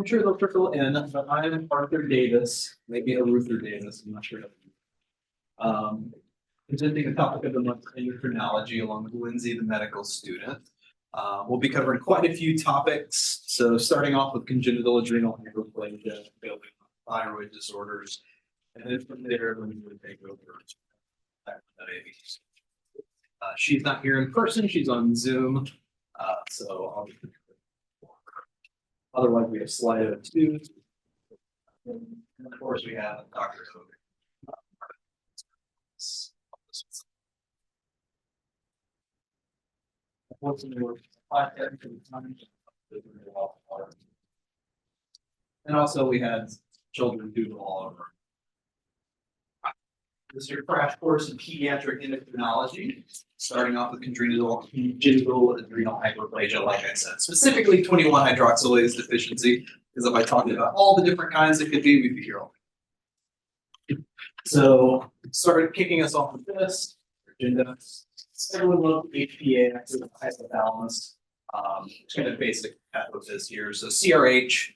sure they'll trickle in, but I'm Arthur Davis, maybe a Ruther Davis, I'm not sure. Presenting the topic of the month, endocrinology, along with Lindsay, the medical student. We'll be covering quite a few topics. So starting off with congenital adrenal hyperplasia, thyroid disorders, and then from there, we would take over diabetes. She's not here in person, she's on Zoom. So I'll be otherwise we have Slido 2. And of course we have Dr. Hogan. And also we had children do all over. This is your crash course in pediatric endocrinology, starting off with congenital adrenal hyperplasia, like I said, specifically 21 hydroxylase deficiency, because if I talked about all the different kinds it could be, we'd be here all day. So, started kicking us off with this agenda. Everyone loves HPA, active hypothalamus. Kind of basic pathophys here. So CRH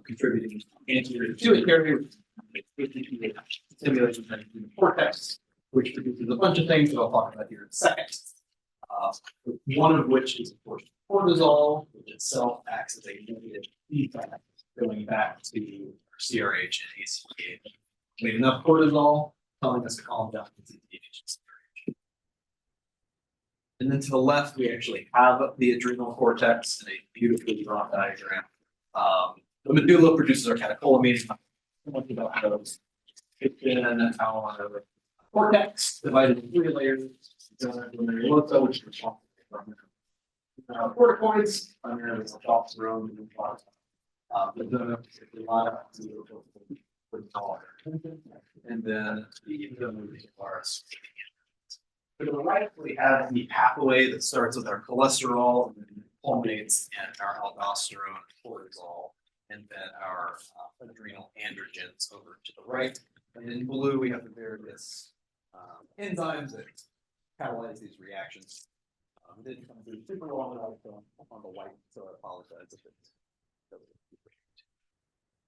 contributing anterior pituitary carrier, stimulation in the cortex, which produces a bunch of things that I'll talk about here in a second. One of which is, of course, cortisol, which itself acts as a negative feedback going back to CRH and ACTH. We have enough cortisol telling us to calm down CRH. And then to the left, we actually have the adrenal cortex in a beautifully drawn diagram. The medulla produces our catecholamines. It's in our cortex divided into 3 layers. Which is responsible for corticoids, primarily testosterone and and then the bars. To the right, we have the pathway that starts with our cholesterol and then culminates in our aldosterone, cortisol, and then our adrenal androgens over to the right. And in blue, we have the various enzymes that catalyze these reactions. Didn't come through super well on the white, so I apologize if it's.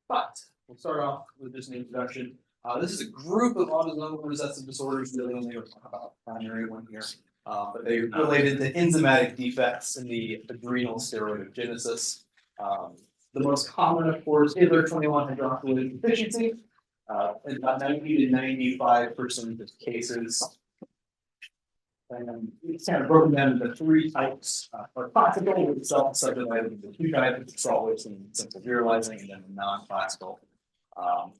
But we'll start off with just an introduction. This is a group of autosomal recessive disorders. Really only talk about the primary one here, but they are related to enzymatic defects in the adrenal steroidogenesis. The most common, of course, is their 21 hydroxylase deficiency. In about 90 to 95% of cases. And it's kind of broken down into 3 types. Or classical, with itself subdivided into 2 types: salt wasting and simple virilizing, and then non-classical.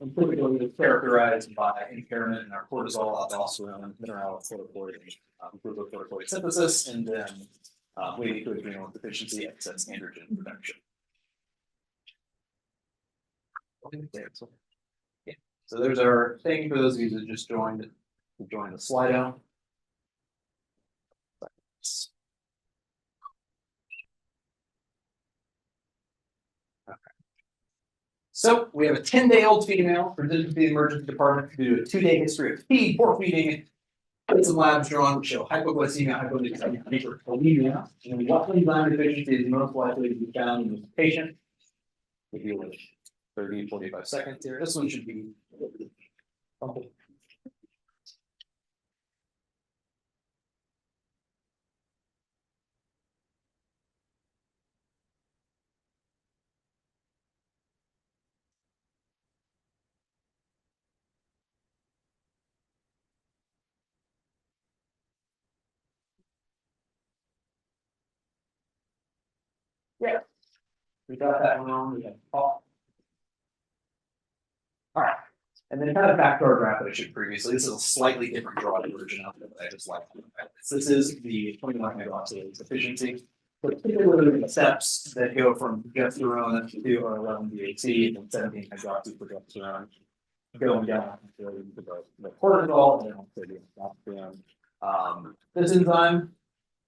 And typically it's characterized by impairment in our cortisol, aldosterone, mineralocorticoid, glucocorticoid synthesis, and then leading to adrenal deficiency, excess androgen production. Yeah. So there's our thing for those of you that just joined the Slido. So we have a 10-day-old female presented to the emergency department to do a 2-day history of feed, poor feeding, and some labs drawn which show hypoglycemia, hypoglycemia, hyperkalemia, and what enzyme deficiency is most likely to be found in this patient. We'll deal with 30, 45 seconds here. This one should be humble. Yeah, we got that one on. We got all right. And then kind of back to our graph that I showed previously. This is a slightly different drawing version of it that I just like. This is the 21 hydroxylase deficiency. So typically the steps that go from progesterone to 11-DHT and 17 hydroxyprogesterone going down to the cortisol and then the aldosterone. This enzyme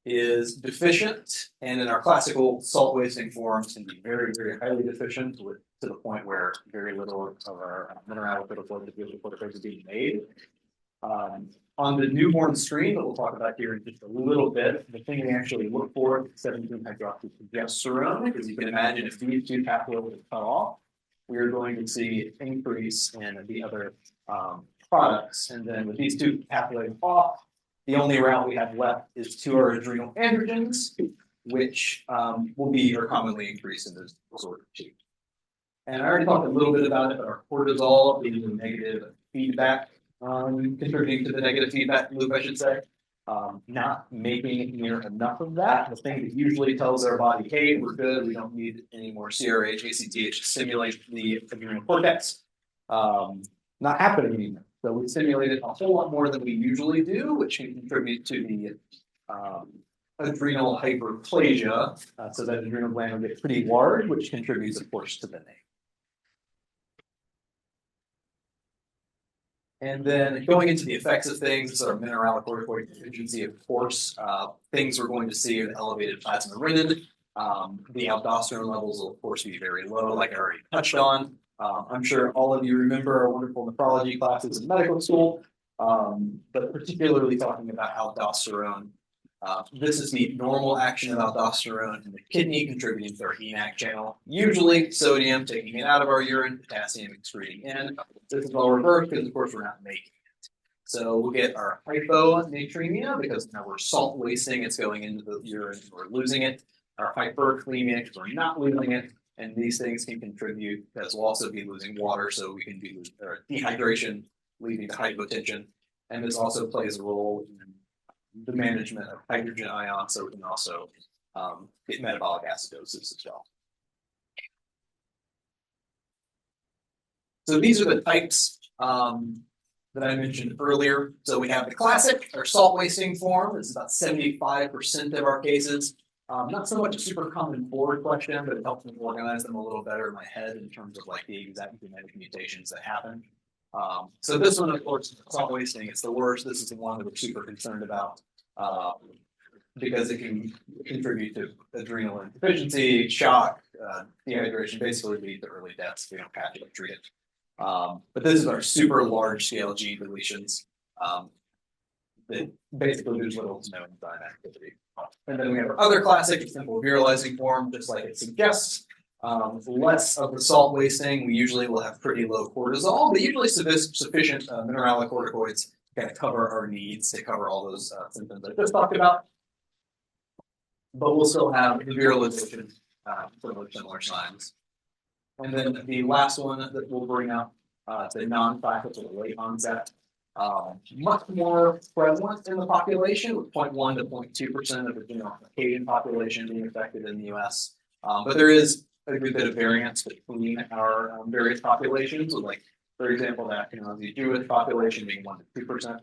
is deficient, and in our classical salt wasting forms can be very, very highly deficient to the point where very little of our mineralocorticoids is being made. On the newborn screen that we'll talk about here in just a little bit, the thing we actually look for is 17 hydroxyprogesterone, because you can imagine if these 2 pathways are cut off, we're going to see an increase in the other products. And then with these two pathways off, the only route we have left is to our adrenal androgens, which will be or commonly increase in this disorder too. And I already talked a little bit about it, but our cortisol being the negative feedback, contributing to the negative feedback loop, I should say. Not making near enough of that. The thing that usually tells our body, hey, we're good, we don't need any more CRH, ACTH to stimulate the adrenal cortex. Not happening anymore. So we stimulate it a whole lot more than we usually do, which can contribute to the adrenal hyperplasia. So that adrenal gland will get pretty large, which contributes, of course, to the name. And then going into the effects of things, this is our mineralocorticoid deficiency, of course. Things we're going to see are elevated plasma renin. The aldosterone levels will, of course, be very low, like I already touched on. I'm sure all of you remember our wonderful nephrology classes in medical school, but particularly talking about aldosterone. This is the normal action of aldosterone in the kidney contributing to our ENaC channel. Usually sodium taking it out of our urine, potassium excreting in. This is all reversed because, of course, we're not making it. So we'll get our hyponatremia because now we're salt wasting. It's going into the urine. We're losing it. Our hyperkalemia because we're not losing it. And these things can contribute because we'll also be losing water. So we can be losing dehydration, leading to hypotension. And this also plays a role in the management of hydrogen ions, so we can also get metabolic acidosis as well. So these are the types that I mentioned earlier. So we have the classic, or salt wasting form. This is about 75% of our cases. Not so much a super common board question, but it helps me organize them a little better in my head in terms of like the exact genetic mutations that happen. So this one, of course, salt wasting, it's the worst. This is the one that we're super concerned about because it can contribute to adrenal insufficiency, shock, dehydration, basically lead to early deaths if we don't patch it or treat it. But this is our super large scale gene deletions that basically there's little to no enzyme activity. And then we have our other classic, simple virilizing form, just like it suggests. Less of the salt wasting, we usually will have pretty low cortisol, but usually sufficient mineralocorticoids to kind of cover our needs, to cover all those symptoms I just talked about. But we'll still have the virilization for similar signs. And then the last one that we'll bring up, the non-facultative late onset, much more prevalent in the population, with 0.1 to 0.2% of the general Caucasian population being affected in the U.S. But there is a good bit of variance between our various populations, with like, for example, the Endocrinology Jewish population being 1 to 2%.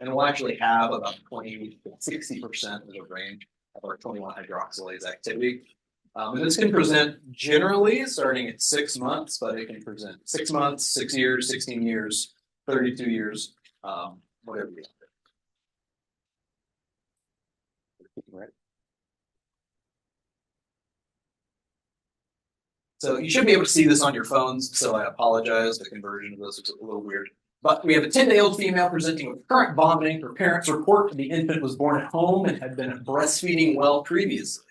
And we'll actually have about 20 to 60% of the range of our 21 hydroxylase activity. And this can present generally starting at 6 months, but it can present 6 months, 6 years, 16 years, 32 years, whatever you want. So you should be able to see this on your phones, so I apologize. The conversion of this is a little weird. But we have a 10-day-old female presenting with current vomiting. Her parents report the infant was born at home and had been breastfeeding well previously.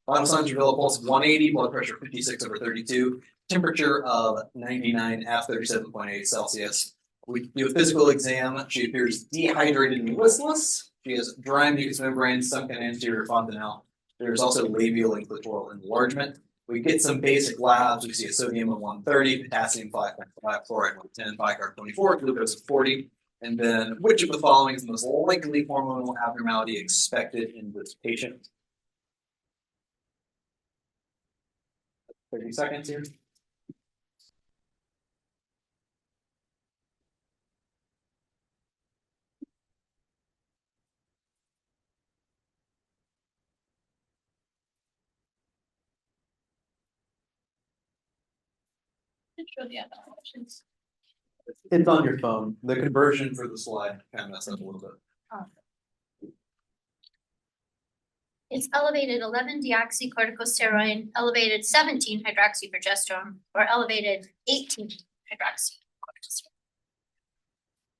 Vital signs reveal a pulse of 180, blood pressure 56/32, temperature of 99 F 37.8 Celsius. We do a physical exam. She appears dehydrated and listless. She has dry mucous membrane, sunken anterior fontanelle. There's also labial and clitoral enlargement. We get some basic labs. We see a sodium of 130, potassium 5.5, chloride 110, bicarb 24, glucose of 40. And then which of the following is the most likely hormonal abnormality expected in this patient? 30 seconds here. Show the other options. It's on your phone. The conversion for the slide kind of messed up a little bit. It's elevated 11 deoxycorticosteroid, elevated 17 hydroxyprogesterone, or elevated 18 hydroxycorticosteroid.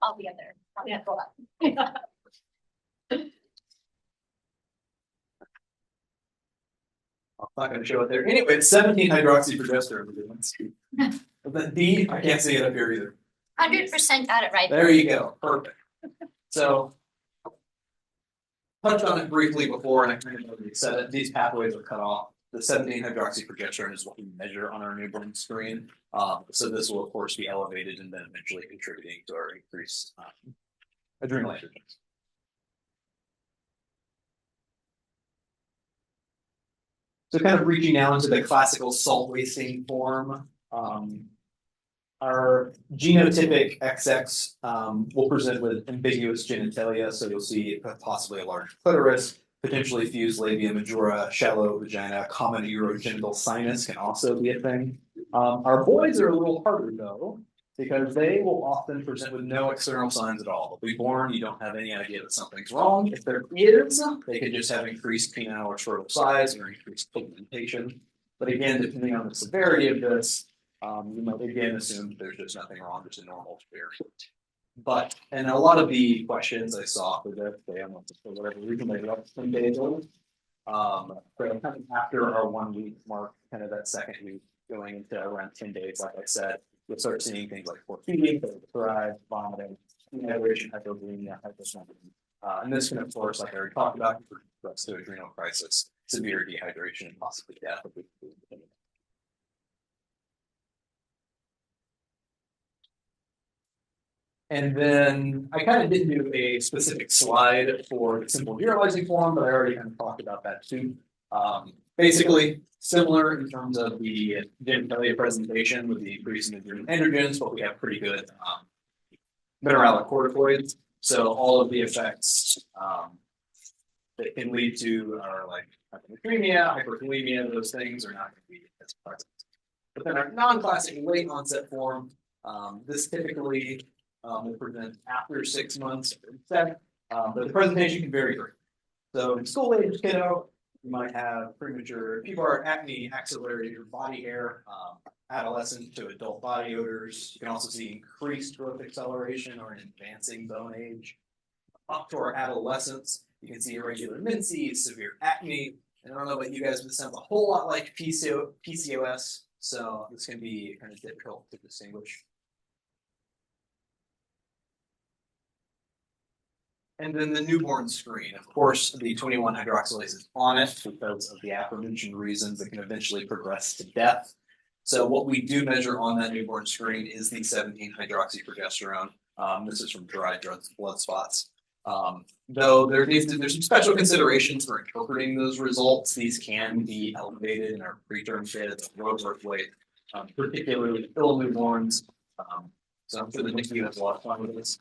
All the other. Yeah, go up. I'm not going to show it there. Anyway, it's 17 hydroxyprogesterone. The D, I can't see it up here either. 100% got it right. There you go, perfect. So, touched on it briefly before, and I kind of already said it, these pathways are cut off. The 17-hydroxyprogesterone is what we measure on our newborn screen. So this will, of course, be elevated and then eventually contributing to our increased adrenal androgens. So kind of reaching now into the classical salt wasting form. Our genotypic XX will present with ambiguous genitalia, so you'll see possibly a large clitoris, potentially fused labia majora, shallow vagina, common urogenital sinus can also be a thing. Our boys are a little harder though, because they will often present with no external signs at all. They'll be born, you don't have any idea that something's wrong. If there is, they could just have increased penile or scrotal size or increased pigmentation. But again, depending on the severity of this, you might again assume there's just nothing wrong, just a normal variant. But, and a lot of the questions I saw for this, for whatever reason, they were up 10 days old. So kind of after our 1 week mark, kind of that second week, going into around 10 days, like I said, you'll start seeing things like poor feeding, thrive, vomiting, dehydration, hypoglycemia, hypothermia. And this can, of course, like I already talked about, progress to adrenal crisis, severe dehydration, and possibly death. And then I kind of didn't do a specific slide for the simple generalizing form, but I already kind of talked about that too. Basically, similar in terms of the genitalia presentation with the increase in adrenal androgens, but we have pretty good mineralocorticoids. So all of the effects that can lead to are like hyponatremia, hyperkalemia, those things are not going to be as present. But then our non-classic late onset form, this typically will present after 6 months, but the presentation can vary greatly. So in school age kiddo, you might have premature pubic acne, axillary or body hair, adolescent to adult body odors. You can also see increased growth acceleration or an advancing bone age. Up to our adolescence, you can see irregular menses, severe acne, and I don't know about you guys, but this sounds a whole lot like PCOS, so this can be kind of difficult to distinguish. And then the newborn screen, of course, the 21-hydroxylase is on it because of the aforementioned reasons that can eventually progress to death. So what we do measure on that newborn screen is the 17-hydroxyprogesterone. This is from dry blood spots. Though there's some special considerations for interpreting those results. These can be elevated in our preterm kids, low birth weight, particularly ill newborns. So I'm sure the NICU has a lot of fun with this.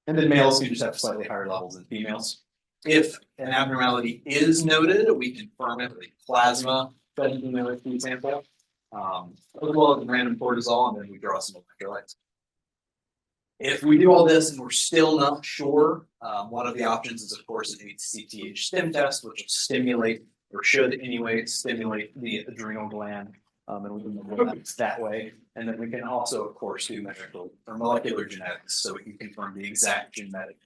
And then males can just have slightly higher levels than females. If an abnormality is noted, we confirm it with a plasma 17-milliliter sample, as well as random cortisol, and then we draw some electrolytes. If we do all this and we're still not sure, one of the options is, of course, an HCTH stim test, which will stimulate, or should anyway, stimulate the adrenal gland, and we can measure that way. And then we can also, of course, do measurable or molecular genetics, so we can confirm the exact genetic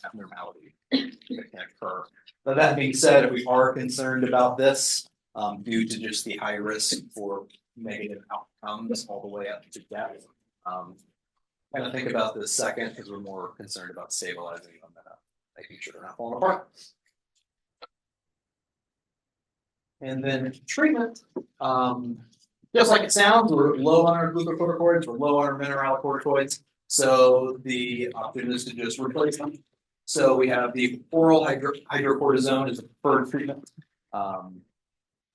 abnormality that can occur. But that being said, if we are concerned about this, due to just the high risk for negative outcomes all the way up to death, kind of think about this second because we're more concerned about stabilizing them and making sure they're not falling apart. And then treatment. Just like it sounds, we're low on our glucocorticoids, we're low on our mineralocorticoids. So the option is to just replace them. So we have the oral hydrocortisone as a preferred treatment.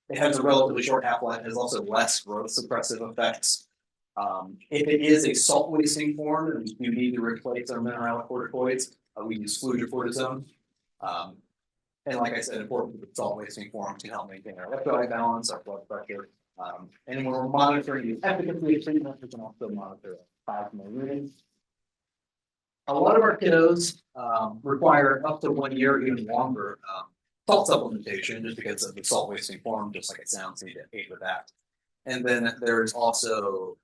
It has a relatively short half-life, it has also less growth suppressive effects. If it is a salt wasting form and we do need to replace our mineralocorticoids, we use fludrocortisone. And like I said, important the salt wasting form to help maintain our electrolyte balance, our blood pressure. And when we're monitoring the efficacy of treatment, we can also monitor plasma readings. A lot of our kiddos require up to 1 year, even longer, salt supplementation just because of the salt wasting form, just like it sounds, need to aid with that. And then there's also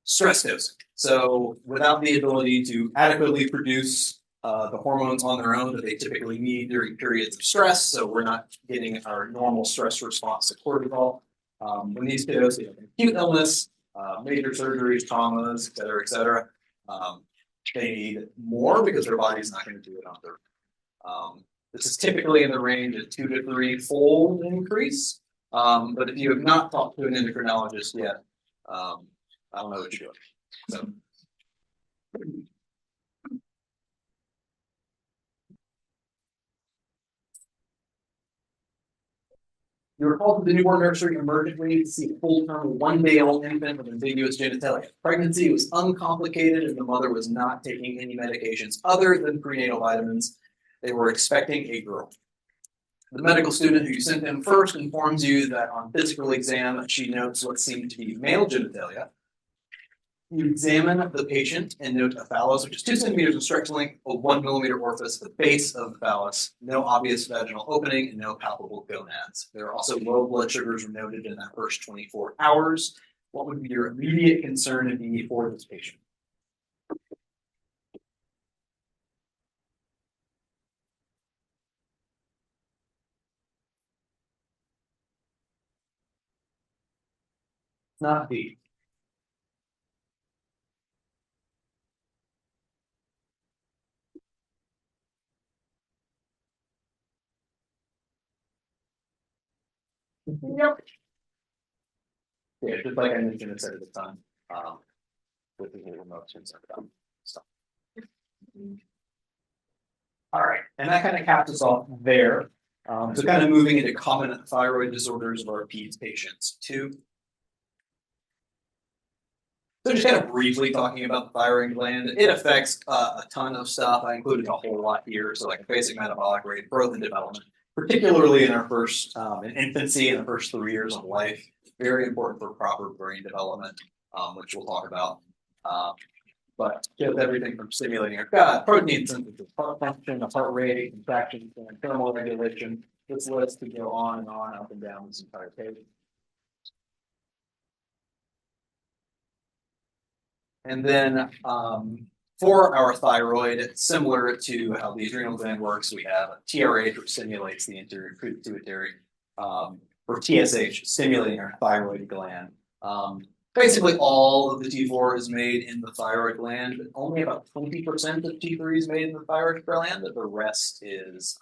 stress dosing. So without the ability to adequately produce the hormones on their own that they typically need during periods of stress, so we're not getting our normal stress response to cortisol. When these kiddos have an acute illness, major surgeries, traumas, et cetera, et cetera. They need more because their body's not going to do it on their own. This is typically in the range of 2 to 3-fold increase. But if you have not talked to an endocrinologist yet, I don't know what you're doing. So. You were called to the newborn nursery emergently to see a full-term 1-day-old infant with ambiguous genitalia. Pregnancy was uncomplicated and the mother was not taking any medications other than prenatal vitamins. They were expecting a girl. The medical student who sent them first informs you that on physical exam, she notes what seemed to be male genitalia. You examine the patient and note a phallus, which is 2 centimeters in stretch length, a 1 millimeter orifice at the base of the phallus, no obvious vaginal opening, and no palpable gonads. There are also low blood sugars noted in that first 24 hours. What would be your immediate concern and need for this patient? It's not D. Yep. Yeah, just like I mentioned, it's at the time. With the remote sensor stuff. All right, and that kind of caps us off there. So kind of moving into common thyroid disorders of our peds patients too. So just kind of briefly talking about the thyroid gland, it affects a ton of stuff. I included a whole lot here. So like basic metabolic rate, growth and development, particularly in our first, in infancy in the first 3 years of life, very important for proper brain development, which we'll talk about. But just everything from stimulating our gut, protein synthesis, heart function, heart rate, contractions, and thermal regulation. This list could go on and on, up and down this entire page. And then for our thyroid, similar to how the adrenal gland works, we have a TRH, which stimulates the anterior pituitary, or TSH, stimulating our thyroid gland. Basically, all of the T4 is made in the thyroid gland, but only about 20% of T3 is made in the thyroid gland. The rest is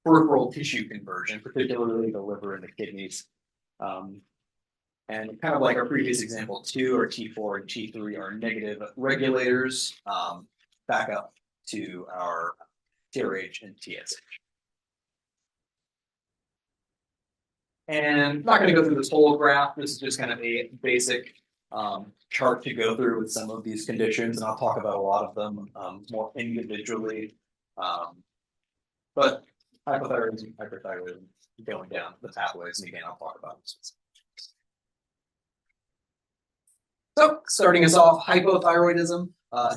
peripheral tissue conversion, particularly the liver and the kidneys. And kind of like our previous example, 2 or T4 and T3 are negative regulators back up to our TRH and TSH. And I'm not going to go through this whole graph. This is just kind of a basic chart to go through with some of these conditions, and I'll talk about a lot of them more individually. But hypothyroidism, hyperthyroidism, going down the pathways, and again, I'll talk about this. So, starting us off, hypothyroidism,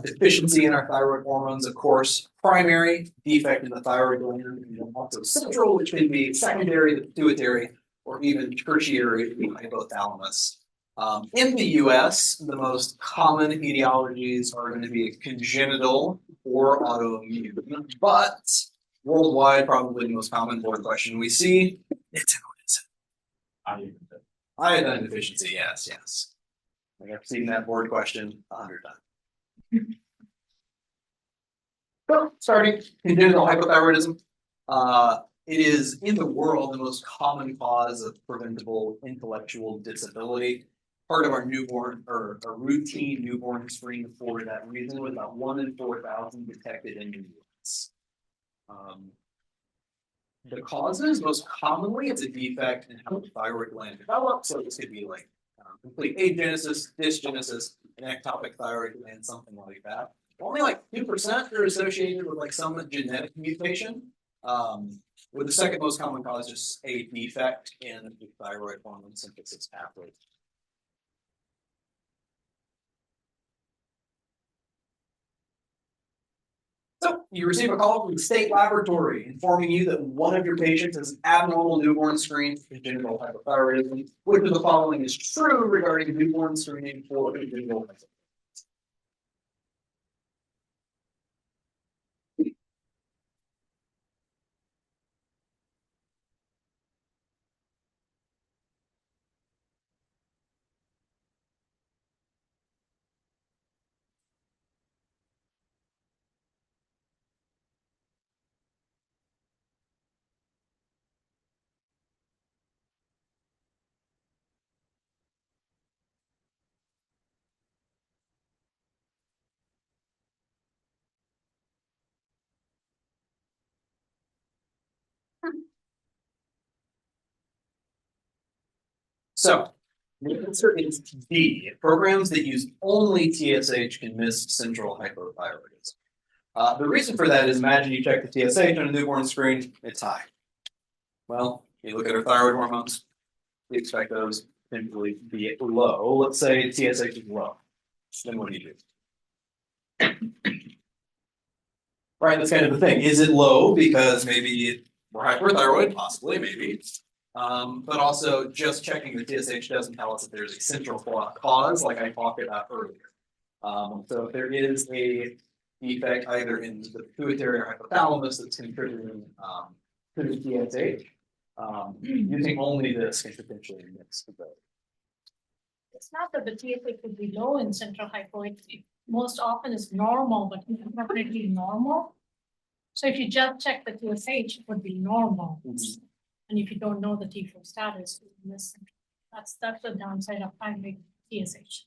deficiency in our thyroid hormones, of course, primary defect in the thyroid gland, and also central, which can be secondary, the pituitary, or even tertiary, the hypothalamus. In the US, the most common etiologies are going to be congenital or autoimmune, but worldwide, probably the most common board question we see, it's how is it? Iodine deficiency, yes. I've seen that board question 100 times. So, starting congenital hypothyroidism. It is in the world the most common cause of preventable intellectual disability. Part of our newborn or a routine newborn screen for that reason was about 1 in 4,000 detected in the US. The causes, most commonly, it's a defect in how the thyroid gland develops. So this could be like complete agenesis, dysgenesis, an ectopic thyroid gland, something like that. Only like 2% are associated with like some genetic mutation. With the second most common cause, just a defect in the thyroid hormone synthesis pathway. So you receive a call from the state laboratory informing you that one of your patients has abnormal newborn screen for congenital hypothyroidism. Which of the following is true regarding newborn screening for congenital hypothyroidism? So the answer is D. Programs that use only TSH can miss central hypothyroidism. The reason for that is imagine you check the TSH on a newborn screen, it's high. Well, you look at our thyroid hormones, we expect those to typically be low. Let's say TSH is low. Then what do you do? Right, that's kind of the thing. Is it low because maybe we're hyperthyroid? Possibly, maybe. But also just checking the TSH doesn't tell us that there's a central cause, like I talked about earlier. So if there is a defect either in the pituitary or hypothalamus that's contributing to the TSH, using only this can potentially mix the both. It's not that the TSH would be low in central hypoid. Most often it's normal, but inappropriately normal. So if you just check the TSH, it would be normal. Mhm. And if you don't know the T4 status, you miss it. That's the downside of finding TSH.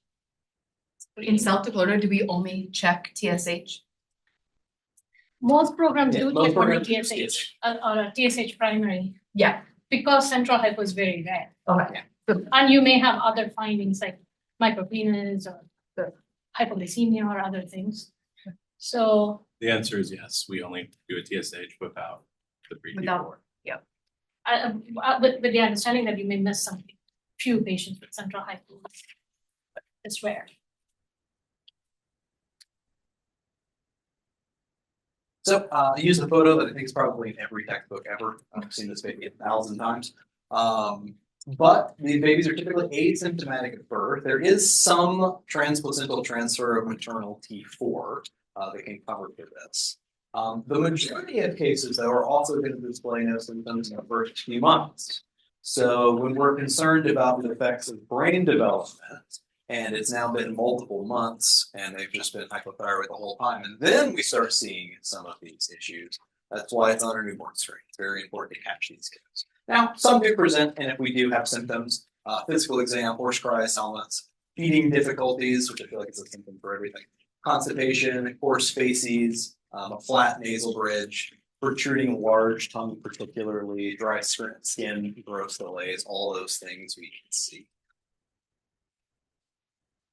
In South Dakota, do we only check TSH? Most programs Yeah, do most check only programs use TSH or a TSH primary Yeah. because central hypo is very rare. Okay. And you may have other findings like micropenis or the hypoglycemia or other things. So The answer is yes, we only do a TSH without the pre Without- with the understanding that you may miss some few patients with central hypo. It's rare. So I use a photo that I think is probably in every textbook ever. I've seen this baby 1,000 times. But these babies are typically asymptomatic at birth. There is some transplacental transfer of maternal T4 that can cover for this. The majority of cases, though, are also going to display no symptoms in the first few months. So when we're concerned about the effects of brain development, and it's now been multiple months, and they've just been hypothyroid the whole time, and then we start seeing some of these issues. That's why it's on our newborn screen. It's very important to catch these kids. Now, some do present, and if we do have symptoms, physical exam, horse cries, helmets, feeding difficulties, which I feel like is a symptom for everything, constipation, coarse facies, a flat nasal bridge, protruding large tongue particularly, dry skin, gross delays, all those things we can see.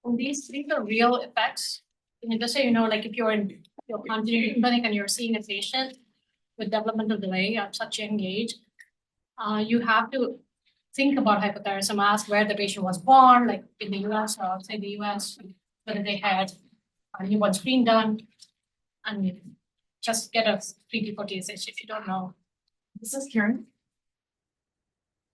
And these are real effects. And just so you know, like if you're in your continuity clinic and you're seeing a patient with developmental delay at such a young age, you have to think about hypothyroidism, ask where the patient was born, like in the US or outside the US, whether they had a newborn screen done, and just get a 3T4 TSH if you don't know. This is Karen.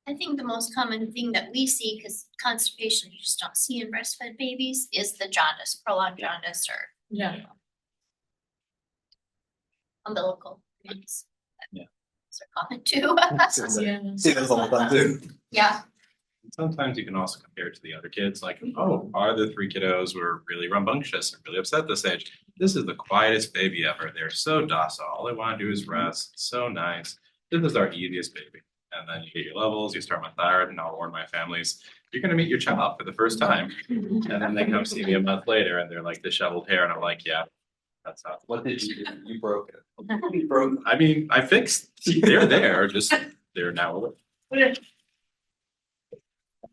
I think the most common thing that we see, because constipation you just don't see in breastfed babies, is the jaundice, prolonged jaundice or Yeah. umbilical veins. Yeah. Those are common too. Yeah. See those all the time too. Yeah, Sometimes you can also compare it to the other kids, like, oh, are the three kiddos were really rambunctious and really upset this age? This is the quietest baby ever. They're so docile. All they want to do is rest. It's so nice. This is our easiest baby. And then you get your levels, you start my thyroid, and I'll warn my families, you're gonna meet your child for the first time. And then they come see me a month later and they're like disheveled hair, and I'm like, yeah, that's how. What did you do? You broke it. You broke it. I mean, I fixed, they're there, just they're now away.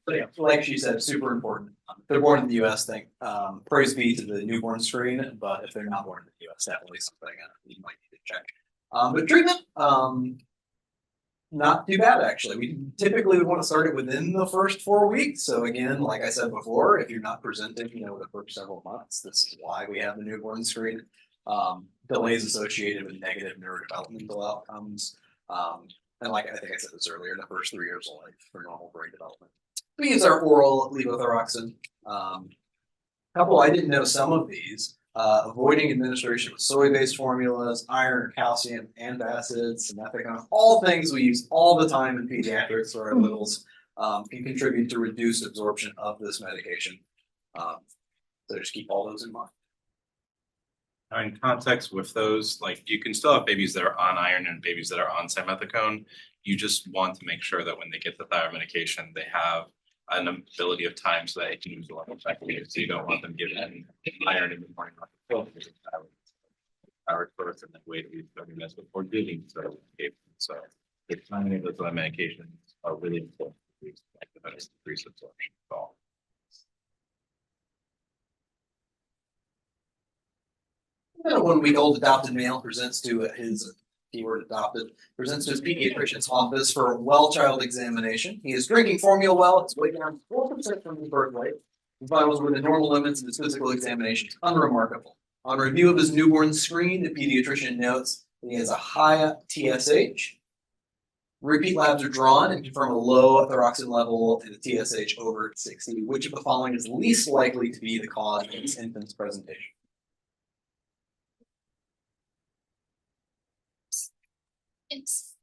But yeah, like she said, super important. If they're born in the US, thing, praise be to the newborn screen, but if they're not born in the US, definitely something you might need to check. But treatment, not too bad actually. We typically would want to start it within the first 4 weeks. So again, like I said before, if you're not presenting, the first several months, this is why we have the newborn screen. Delays associated with negative neurodevelopmental outcomes. And like I think I said this earlier, the first 3 years of life for normal brain development. We use our oral levothyroxine. Couple, I didn't know some of these. Avoiding administration of soy-based formulas, iron, calcium, antacids, methicone, all things we use all the time in pediatrics for our littles, can contribute to reduced absorption of this medication. So just keep all those in mind. Now, in context with those, like you can still have babies that are on iron and babies that are on simethicone. You just want to make sure that when they get the thyroid medication, they have an ability of time so that they can use a lot more effectively. So you don't want them given iron in the morning like a pill because of thyroid first and then wait at least 30 minutes before giving. So the timing of those medications are really important. just increased absorption at all. A 1-week-old adopted male presents to his keyword adopted presents to his pediatrician's office for a well child examination. He is drinking formula well. It's weighing down 4% from his birth weight. His vitals were the normal limits of his physical examination. Unremarkable. On review of his newborn screen, the pediatrician notes that he has a high TSH. Repeat labs are drawn and confirm a low thyroxine level and a TSH over 60. Which of the following is least likely to be the cause of this infant's presentation? It's,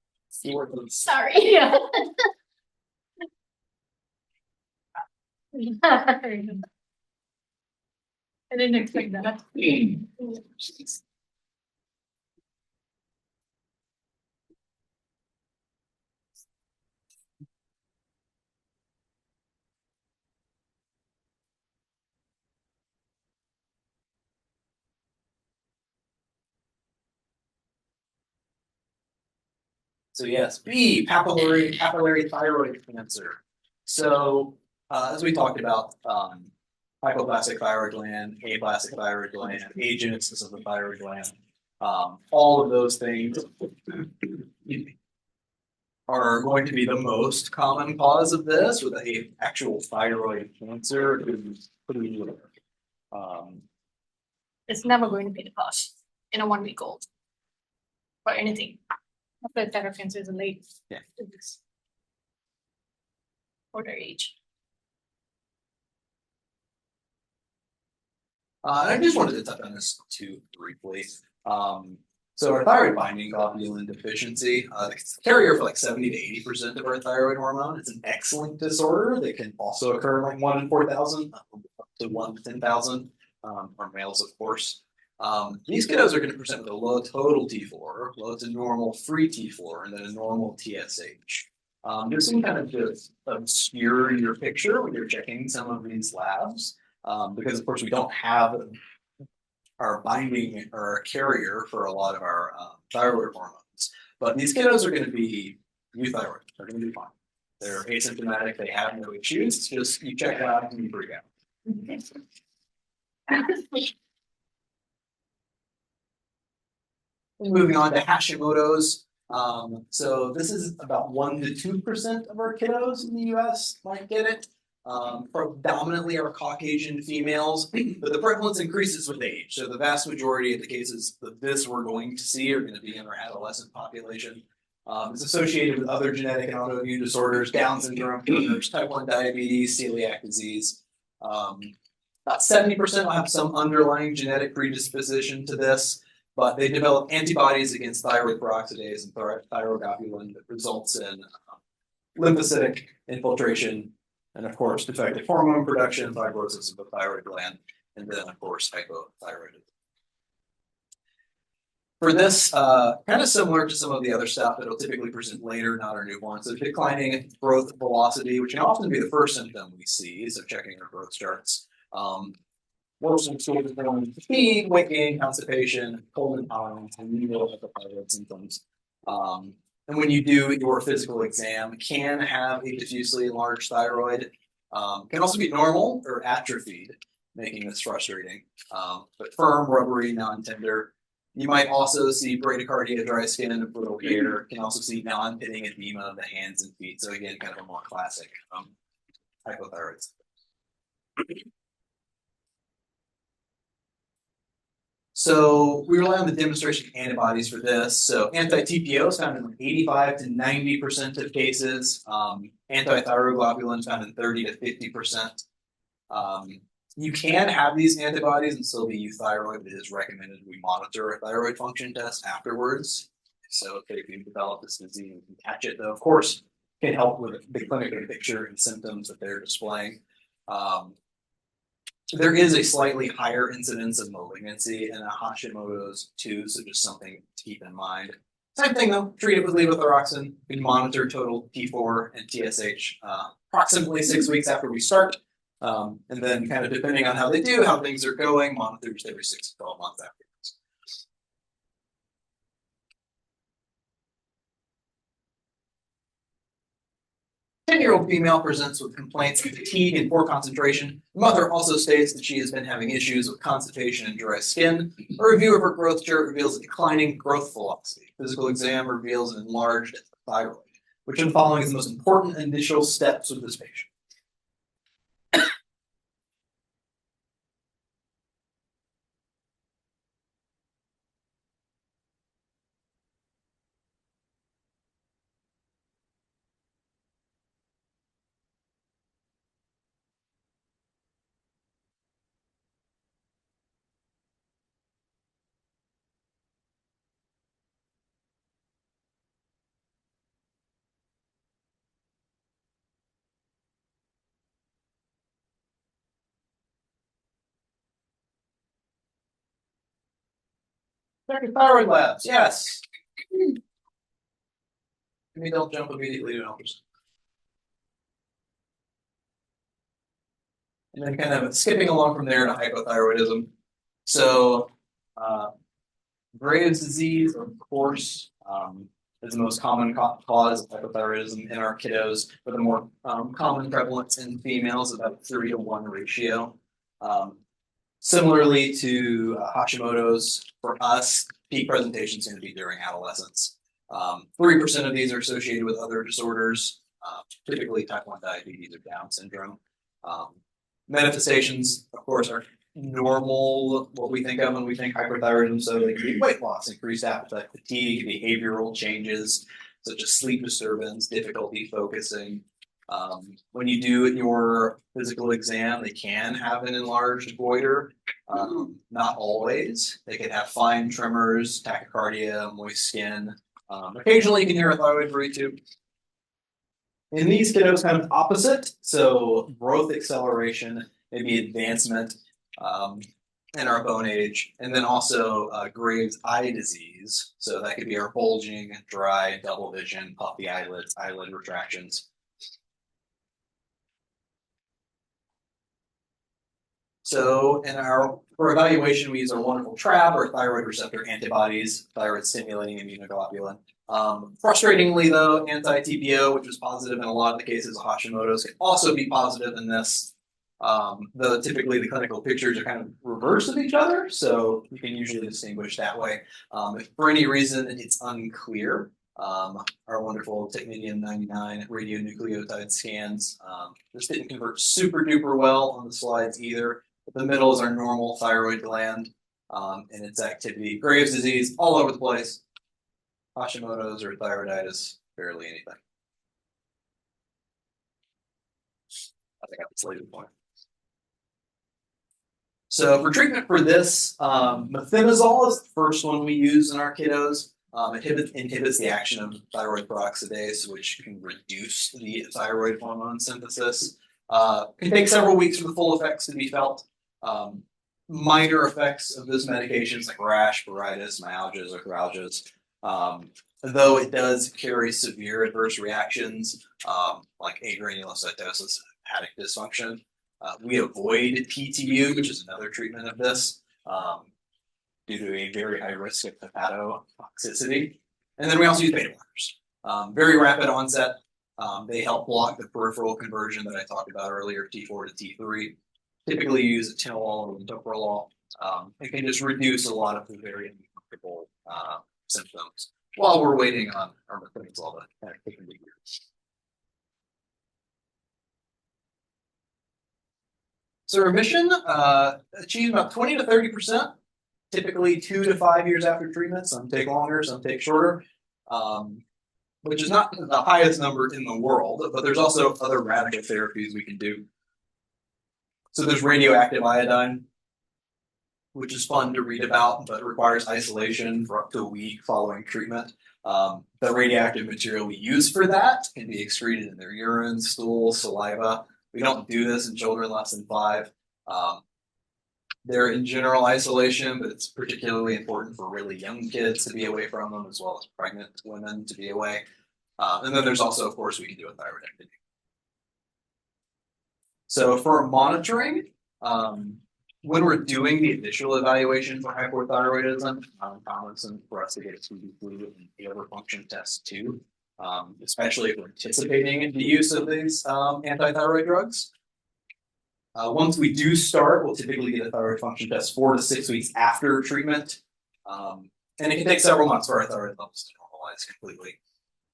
Keyword please. sorry. Yeah. I didn't expect that. So yes, B, papillary thyroid cancer. So as we talked about, hypoplastic thyroid gland, aplastic thyroid gland, agenesis of the thyroid gland, all of those things are going to be the most common cause of this, with a actual thyroid cancer. It's never going to be the cause in a 1-week-old. For anything. After thyroid cancer is late. Yeah. For their age. I just wanted to touch on this too briefly. So our thyroid binding globulin deficiency, it's a carrier for like 70 to 80% of our thyroid hormone. It's an X-linked disorder that can also occur in like 1 in 4,000, up to 1 in 10,000, for males, of course. These kiddos are going to present with a low total T4, low to normal free T4, and then a normal TSH. This can kind of just obscure your picture when you're checking some of these labs. Because of course we don't have our binding or our carrier for a lot of our thyroid hormones, but these kiddos are going to be euthyroid. They're going to be fine. They're asymptomatic. They have no issues. It's just you check it out and you freak out. Moving on to Hashimoto's. So this is about 1 to 2% of our kiddos in the U.S. might get it. Predominantly are Caucasian females, but the prevalence increases with age. So the vast majority of the cases that this we're going to see are going to be in our adolescent population. It's associated with other genetic and autoimmune disorders, Down syndrome, Turner's, type 1 diabetes, celiac disease. About 70% will have some underlying genetic predisposition to this, but they develop antibodies against thyroid peroxidase and thyroglobulin that results in lymphocytic infiltration, and of course, defective hormone production, fibrosis of the thyroid gland, and then of course, hypothyroidism. For this, kind of similar to some of the other stuff that'll typically present later, not our newborns, so declining growth velocity, which can often be the first symptom we see, so checking our growth charts. Worsening stool performance, fatigue, weight gain, constipation, cold intolerance, and usual hypothyroid symptoms. And when you do your physical exam, can have a diffusely enlarged thyroid. Can also be normal or atrophied, making this frustrating. But firm, rubbery, non-tender. You might also see bradycardia, dry skin, and brittle hair. Can also see non-pitting edema of the hands and feet. So again, kind of a more classic hypothyroid. So we rely on the demonstration of antibodies for this. So anti-TPO is found in 85 to 90% of cases. Anti-thyroglobulin is found in 30 to 50%. You can have these antibodies and still be euthyroid. It is recommended we monitor a thyroid function test afterwards. So if you develop this disease, you can catch it, though, of course, can help with the clinical picture and symptoms that they're displaying. There is a slightly higher incidence of malignancy in a Hashimoto's too, so just something to keep in mind. Same thing though, treat it with levothyroxine. We can monitor total T4 and TSH approximately 6 weeks after we start. And then kind of depending on how they do, how things are going, monitor just every 6 to 12 months afterwards. 20-year-old female presents with complaints of fatigue and poor concentration. The mother also states that she has been having issues with constipation and dry skin. A review of her growth chart reveals a declining growth velocity. Physical exam reveals an enlarged thyroid, which in following is the most important initial steps with this patient. Dr. Thyroid labs, yes. Maybe don't jump immediately to numbers. And then kind of skipping along from there to hypothyroidism. So, Graves' disease, of course, is the most common cause of hypothyroidism in our kiddos, with a more common prevalence in females, about 3-to-1 ratio. Similarly to Hashimoto's, for us, peak presentation is going to be during adolescence. 3% of these are associated with other disorders, typically type 1 diabetes or Down syndrome. Manifestations, of course, are normal, what we think of when we think hyperthyroidism. So they can be weight loss, increased appetite, fatigue, behavioral changes, such as sleep disturbance, difficulty focusing. When you do your physical exam, they can have an enlarged goiter. Not always. They can have fine tremors, tachycardia, moist skin. Occasionally you can hear a thyroid worry too. In these kiddos, kind of opposite. So growth acceleration, maybe advancement in our bone age, and then also Graves' eye disease. So that could be our bulging, dry, double vision, puffy eyelids, eyelid retractions. So for evaluation, we use our wonderful TRAB, or thyroid receptor antibodies, thyroid stimulating immunoglobulin. Frustratingly though, anti-TPO, which was positive in a lot of the cases of Hashimoto's, can also be positive in this, though typically the clinical pictures are kind of reverse of each other, so you can usually distinguish that way. If for any reason it's unclear, our wonderful Technetium 99 radionucleotide scans, this didn't convert super duper well on the slides either. The middle is our normal thyroid gland and its activity. Graves' disease, all over the place. Hashimoto's or thyroiditis, barely anything. I think I have a slated point. So for treatment for this, methimazole is the first one we use in our kiddos. It inhibits the action of thyroid peroxidase, which can reduce the thyroid hormone synthesis. It can take several weeks for the full effects to be felt. Minor effects of this medication, like rash, pruritus, myalgias, or arthralgias, though it does carry severe adverse reactions, like agranulocytosis, hepatic dysfunction. We avoid PTU, which is another treatment of this, due to a very high risk of hepatotoxicity. And then we also use beta blockers. Very rapid onset. They help block the peripheral conversion that I talked about earlier, T4 to T3. Typically you use atenolol or metoprolol. It can just reduce a lot of the very uncomfortable symptoms while we're waiting on our methimazole to kind of kick into gear. So remission achieves about 20 to 30%, typically 2 to 5 years after treatment. Some take longer, some take shorter, which is not the highest number in the world, but there's also other radical therapies we can do. So there's radioactive iodine, which is fun to read about, but requires isolation for up to a week following treatment. The radioactive material we use for that can be excreted in their urine, stool, saliva. We don't do this in children less than 5. They're in general isolation, but it's particularly important for really young kids to be away from them, as well as pregnant women to be away. And then there's also, of course, we can do a thyroidectomy. So for monitoring, when we're doing the initial evaluation for hypothyroidism, common for us to get a TB fluid and liver function test too. especially if we're anticipating the use of these antithyroid drugs. Once we do start, we'll typically get a thyroid function test 4 to 6 weeks after treatment. And it can take several months for our thyroid levels to normalize completely.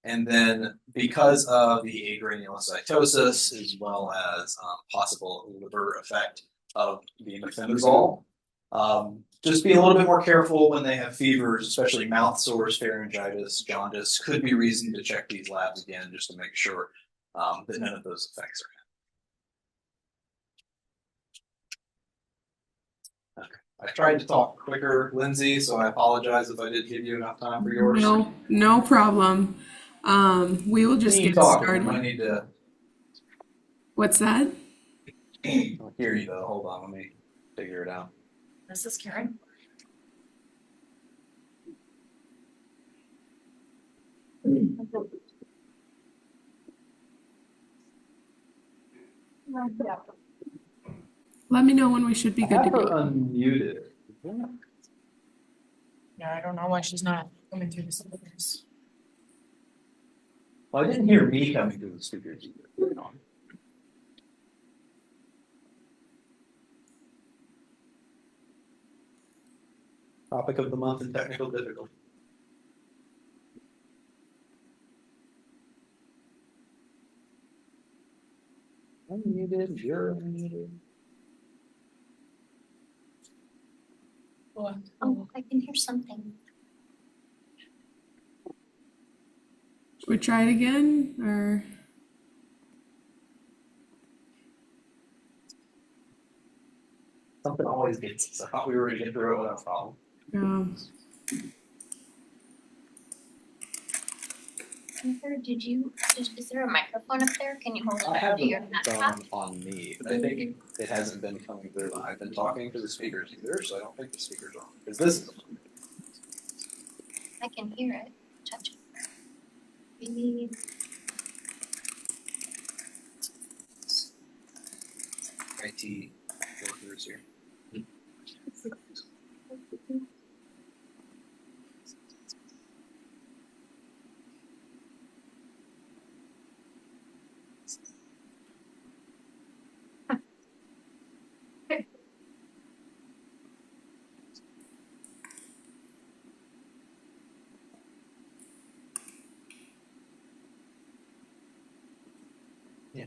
And then because of the agranulocytosis, as well as possible liver effect of the methimazole, just be a little bit more careful when they have fevers, especially mouth sores, pharyngitis, jaundice, could be reason to check these labs again just to make sure that none of those effects are happening. Okay. I tried to talk quicker, Lindsay, so I apologize if I didn't give you enough time for yours. No problem. We will just get started. I need to. What's that? I'll hear you though. Hold on, let me figure it out. This is Karen. Let me know when we should be good to I have her go. unmuted. Yeah, I don't know why she's not coming through the speakers. Well, I didn't hear me coming through the speakers either. Topic of the month and technical difficulty. Unmuted, you're unmuted. Oh, I can hear something. Should we try it again or? Something always gets us. I thought we were gonna get through it without a problem. Jennifer, is there a microphone up there? Can you hold it I up have to your the laptop? phone on me, but I think it hasn't been coming through when I've been talking to the speakers either, so I don't think the speakers are on. Because this is on. I can hear it. Touch it. Maybe. IT workers here. Yeah.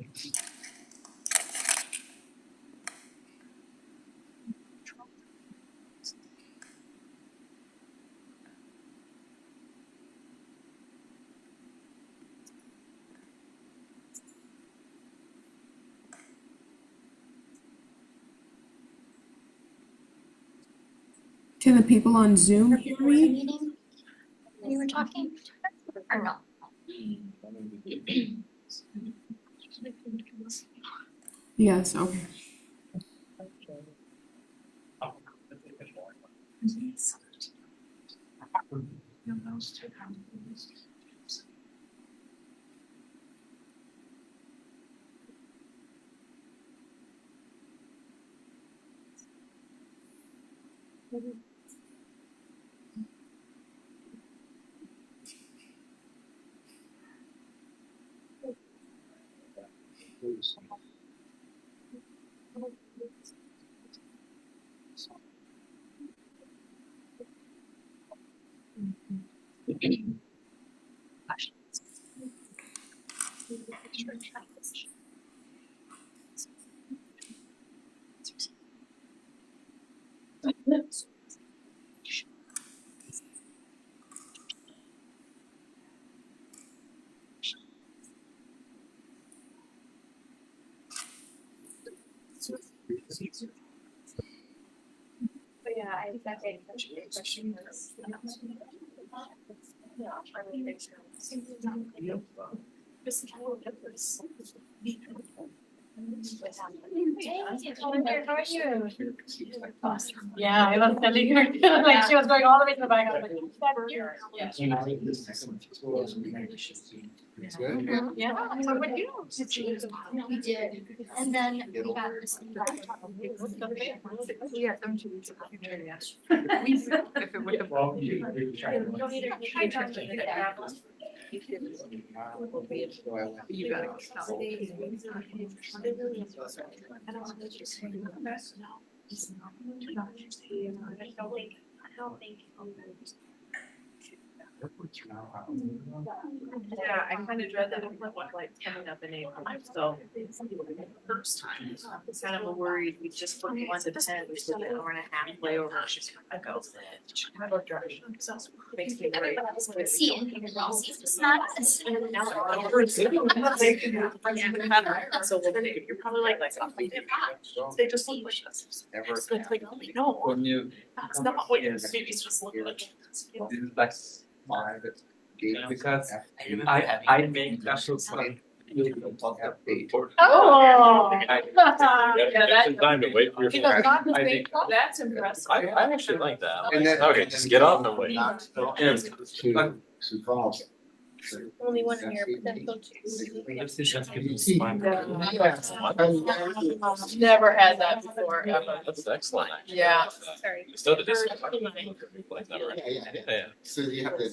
Can the people on Zoom Were hear you in a me? meeting when you were talking or no? Yes, okay. But yeah, I think that's a question. Yeah, I mean, there's. How are you? Yeah, I was telling her, like she was going all the way to the back. I was like, that's you. Yeah. So what you? We did. And then we got this. Yeah, don't you? You don't need to. You gotta. Yeah, I kind of dread that what like coming up in April, so. First time. It's kind of a worry, we just put 1 to 10, we did an hour and a half layover. I go, Chicago direction, so makes me worry. See it, it's not. So you're probably like, they just look like this. It's like, no, When you. that's not what your babies just look like. This is like my because I make actual fun. Oh. Time to wait for your. Because not the I same, think- that's impressive. I actually like that. And then- Okay, just get off and wait. To fall. Only one here, but then go Never had that before, ever. That's excellent, actually. Yeah. Sorry. Still the distance. Yeah. So you have to.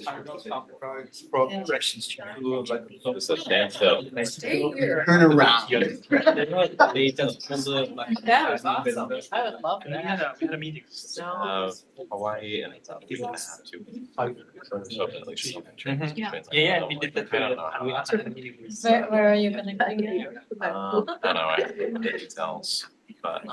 Progressions. It's a standstill. Stay here. Turn around. That was awesome. I would love We that. had a meeting. No. Hawaii and it's not even have to. So at least Yeah, we did that. I don't know how. We had a meeting. Where are you gonna go? I don't know, I have the details, but. When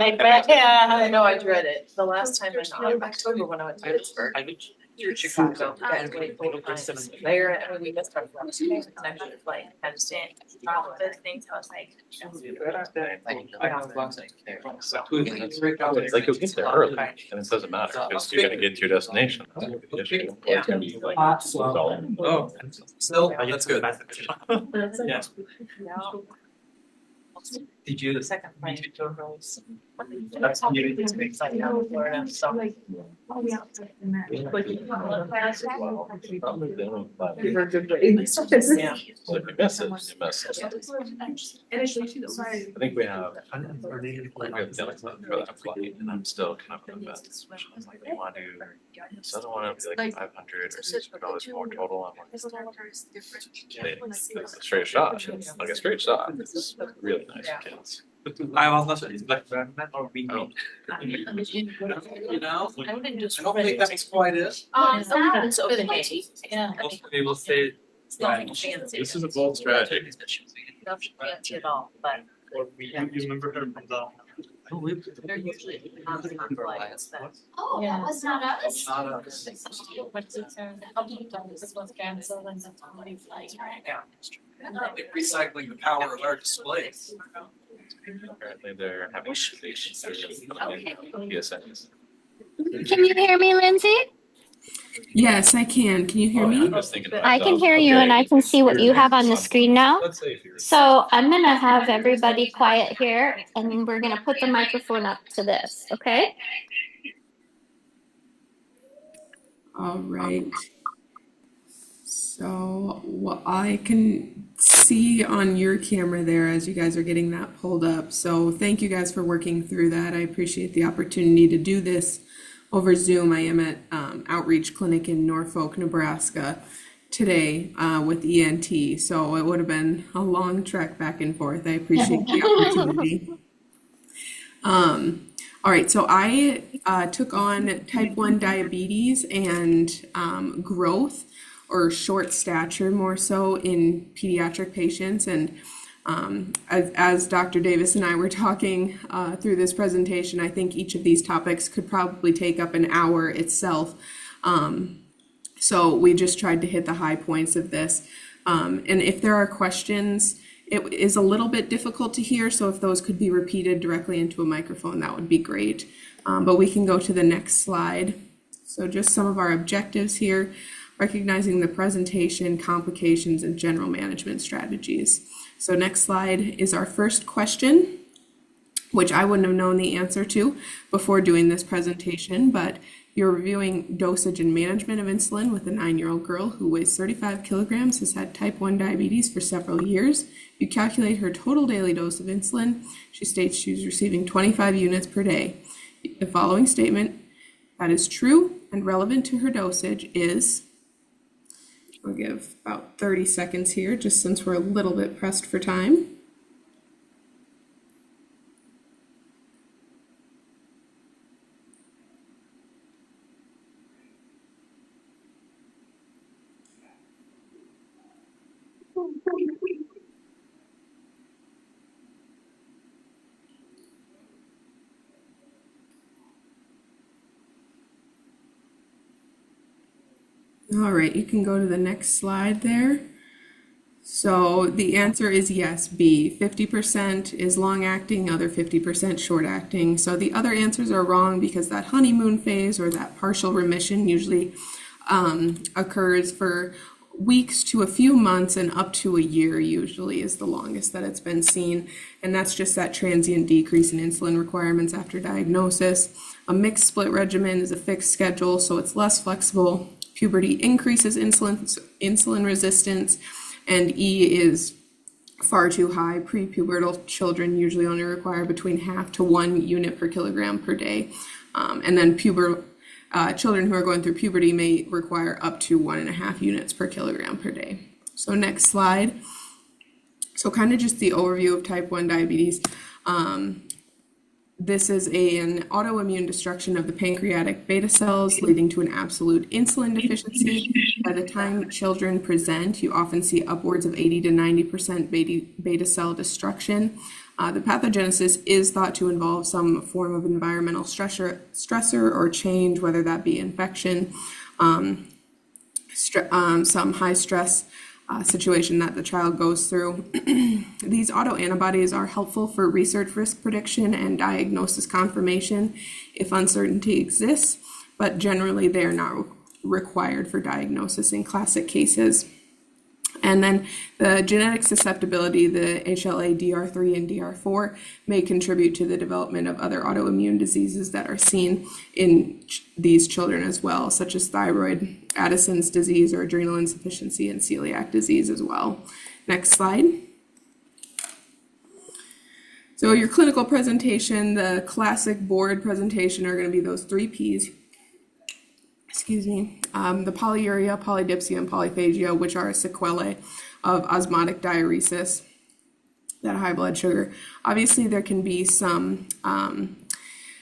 I met, yeah, I know, I dread it. The last time in October when I went to Pittsburgh. I think you're Chicago. And we both times there, I mean, we missed our first day, and I was like, kind of staying, all of those things, I was like. It's like you'll get there early and it doesn't matter because you're gonna get to your destination. Yeah. Oh, still, that's good. Yeah. Did you? The second flight to Rose. That's community space. Like down in Florida, so. We were good grades. Yeah. So if you miss it, you miss it. I think we have. For that flight and I'm still kind of on the fence. I was like, I want to do, so I don't want to be like 500 or $600 more total. I'm like, it's a straight shot, like a straight shot. It's really nice kids. I was like, or we Oh. You know? I wouldn't just. I don't think that's quite it. It's okay. Yeah. Most people say. It's nothing fancy. This is a bold strategy. Nothing fancy at all, but You remember her from the. they're usually on flights that. Oh, that was not us. Not This was canceled and that's how many flights, right? recycling the power of our displays. Apparently they're having stations. Okay. PSNs. Can you hear me, Lindsay? Yes, I can. Can you hear me? I'm just thinking to I can myself, hear you okay, and I can see what you have on the screen now. Let's say if you're. So I'm gonna have everybody quiet here and we're gonna put the microphone up to this, okay? All right. So what I can see on your camera there as you guys are getting that pulled up. So thank you guys for working through that. I appreciate the opportunity to do this over Zoom. I am at Outreach Clinic in Norfolk, Nebraska today with ENT. So it would have been a long trek back and forth. I appreciate the opportunity. All right, so I took on type 1 diabetes and growth or short stature more so in pediatric patients. And as Dr. Davis and I were talking through this presentation, I think each of these topics could probably take up an hour itself. So we just tried to hit the high points of this. And if there are questions, it is a little bit difficult to hear, so if those could be repeated directly into a microphone, that would be great. But we can go to the next slide. So just some of our objectives here, recognizing the presentation, complications, and general management strategies. So next slide is our first question, which I wouldn't have known the answer to before doing this presentation, but you're reviewing dosage and management of insulin with a 9-year-old girl who weighs 35 kilograms, has had type 1 diabetes for several years. You calculate her total daily dose of insulin. She states she's receiving 25 units per day. The following statement that is true and relevant to her dosage is I'll give about 30 seconds here, just since we're a little bit pressed for time. All right, you can go to the next slide there. So the answer is yes, B. 50% is long acting, other 50% short acting. So the other answers are wrong because that honeymoon phase or that partial remission usually occurs for weeks to a few months, and up to a year usually is the longest that it's been seen. And that's just that transient decrease in insulin requirements after diagnosis. A mixed split regimen is a fixed schedule, so it's less flexible. Puberty increases insulin resistance, and E is far too high. Prepubertal children usually only require between 0.5 to 1 unit per kilogram per day. And then children who are going through puberty may require up to 1.5 units per kilogram per day. So next slide. So kind of just the overview of type 1 diabetes. This is an autoimmune destruction of the pancreatic beta cells, leading to an absolute insulin deficiency. By the time children present, you often see upwards of 80 to 90% beta cell destruction. The pathogenesis is thought to involve some form of environmental stressor or change, whether that be infection, some high stress situation that the child goes through. These autoantibodies are helpful for research risk prediction and diagnosis confirmation if uncertainty exists, but generally they are not required for diagnosis in classic cases. And then the genetic susceptibility, the HLA, DR3, and DR4 may contribute to the development of other autoimmune diseases that are seen in these children as well, such as thyroid, Addison's disease, or adrenal insufficiency, and celiac disease as well. Next slide. So your clinical presentation, the classic board presentation are going to be those 3 Ps. Excuse me, the polyuria, polydipsia, and polyphagia, which are sequelae of osmotic diuresis, that high blood sugar. Obviously, there can be some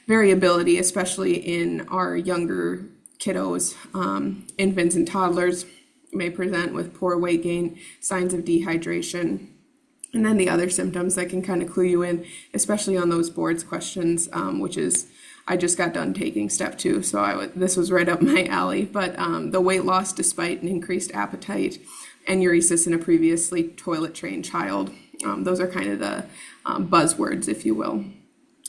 variability, especially in our younger kiddos. Infants and toddlers may present with poor weight gain, signs of dehydration, and then the other symptoms that can kind of clue you in, especially on those boards questions, which is, I just got done taking step 2, so this was right up my alley. But the weight loss despite an increased appetite, enuresis in a previously toilet-trained child, those are kind of the buzzwords, if you will.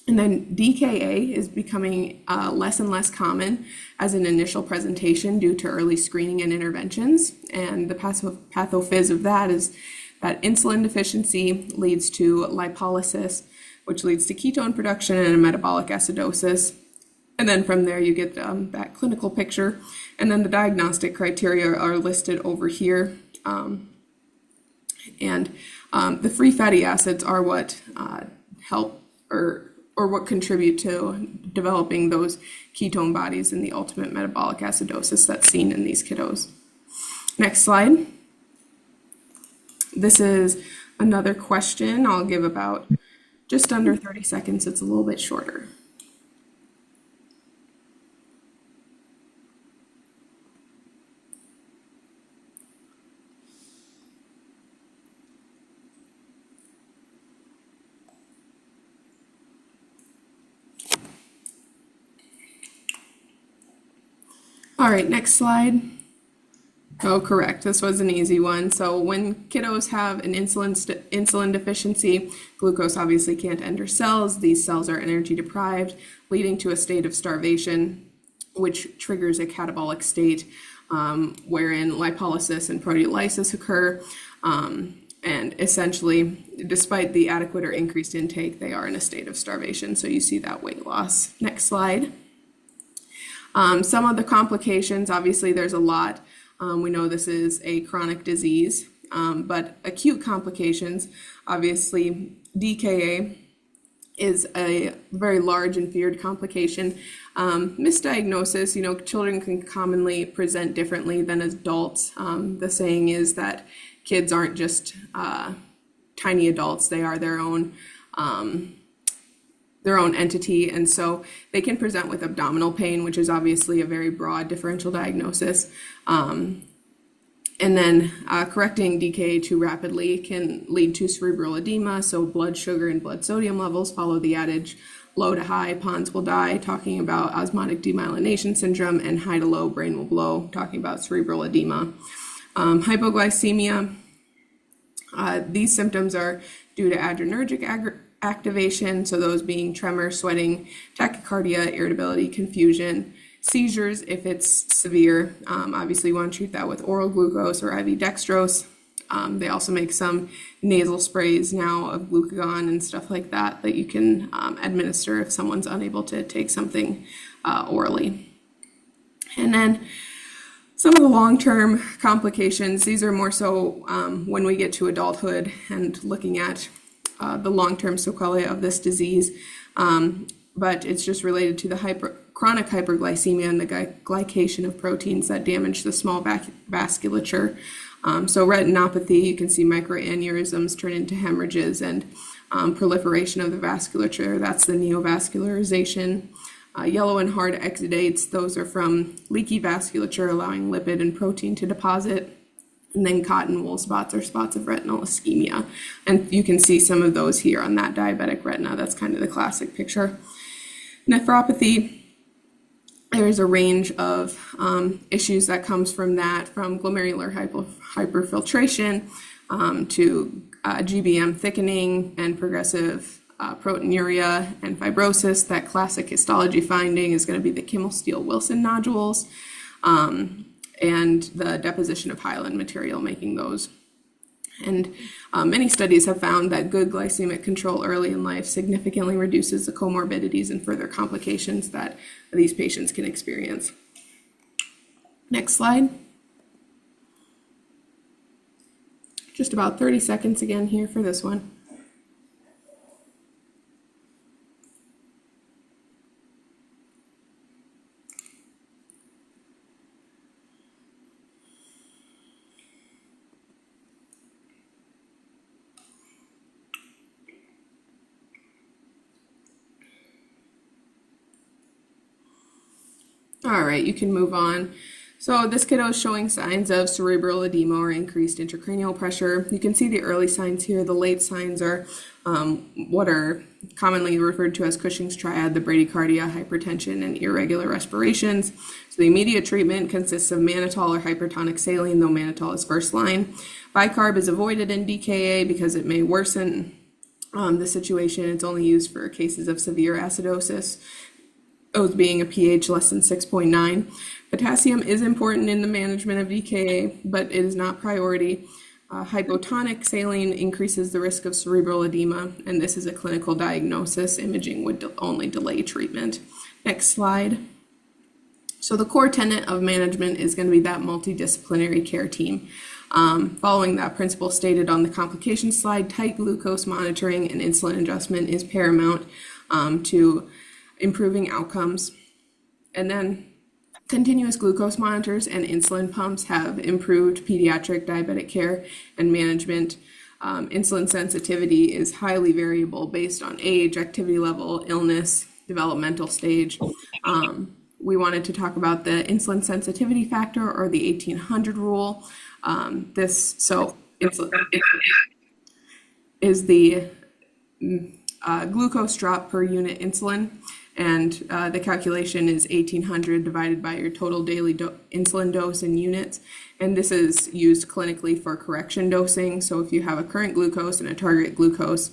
And then DKA is becoming less and less common as an initial presentation due to early screening and interventions. And the pathophys of that is that insulin deficiency leads to lipolysis, which leads to ketone production and a metabolic acidosis. And then from there you get that clinical picture. And then the diagnostic criteria are listed over here. The free fatty acids are what help or what contribute to developing those ketone bodies and the ultimate metabolic acidosis that's seen in these kiddos. Next slide. This is another question. I'll give about just under 30 seconds. It's a little bit shorter. All right, next slide. Oh, correct. This was an easy one. So when kiddos have an insulin deficiency, glucose obviously can't enter cells. These cells are energy deprived, leading to a state of starvation, which triggers a catabolic state wherein lipolysis and proteolysis occur. And essentially, despite the adequate or increased intake, they are in a state of starvation. So you see that weight loss. Next slide. Some of the complications, obviously there's a lot. We know this is a chronic disease, but acute complications, obviously DKA is a very large and feared complication. Misdiagnosis, children can commonly present differently than adults. The saying is that kids aren't just tiny adults, they are their own entity, and so they can present with abdominal pain, which is obviously a very broad differential diagnosis. And then correcting DKA too rapidly can lead to cerebral edema, so blood sugar and blood sodium levels follow the adage low to high, pawns will die, talking about osmotic demyelination syndrome, and high to low, brain will blow, talking about cerebral edema. Hypoglycemia, these symptoms are due to adrenergic activation, so those being tremor, sweating, tachycardia, irritability, confusion, seizures if it's severe. Obviously, you want to treat that with oral glucose or IV dextrose. They also make some nasal sprays now of glucagon and stuff like that you can administer if someone's unable to take something orally. And then some of the long-term complications, these are more so when we get to adulthood and looking at the long-term sequelae of this disease, but it's just related to the chronic hyperglycemia and the glycation of proteins that damage the small vasculature. So retinopathy, you can see microaneurysms turn into hemorrhages and proliferation of the vasculature. That's the neovascularization. Yellow and hard exudates, those are from leaky vasculature allowing lipid and protein to deposit. And then cotton wool spots are spots of retinal ischemia. And you can see some of those here on that diabetic retina. That's kind of the classic picture. Nephropathy, there's a range of issues that comes from that, from glomerular hyperfiltration to GBM thickening and progressive proteinuria and fibrosis. That classic histology finding is going to be the Kimmel-Steele-Wilson nodules and the deposition of hyaline material making those. And many studies have found that good glycemic control early in life significantly reduces the comorbidities and further complications that these patients can experience. Next slide. Just about 30 seconds again here for this one. All right, you can move on. So this kiddo is showing signs of cerebral edema or increased intracranial pressure. You can see the early signs here. The late signs are what are commonly referred to as Cushing's triad, the bradycardia, hypertension, and irregular respirations. So the immediate treatment consists of mannitol or hypertonic saline, though mannitol is first line. Bicarb is avoided in DKA because it may worsen the situation. It's only used for cases of severe acidosis, those being a pH less than 6.9. Potassium is important in the management of DKA, but it is not priority. Hypotonic saline increases the risk of cerebral edema, and this is a clinical diagnosis. Imaging would only delay treatment. Next slide. So the core tenet of management is going to be that multidisciplinary care team. Following that principle stated on the complication slide, tight glucose monitoring and insulin adjustment is paramount to improving outcomes. And then continuous glucose monitors and insulin pumps have improved pediatric diabetic care and management. Insulin sensitivity is highly variable based on age, activity level, illness, developmental stage. We wanted to talk about the insulin sensitivity factor, or the 1800 rule. Insulin is the glucose drop per unit insulin, and the calculation is 1800 divided by your total daily insulin dose in units, and this is used clinically for correction dosing. So if you have a current glucose and a target glucose,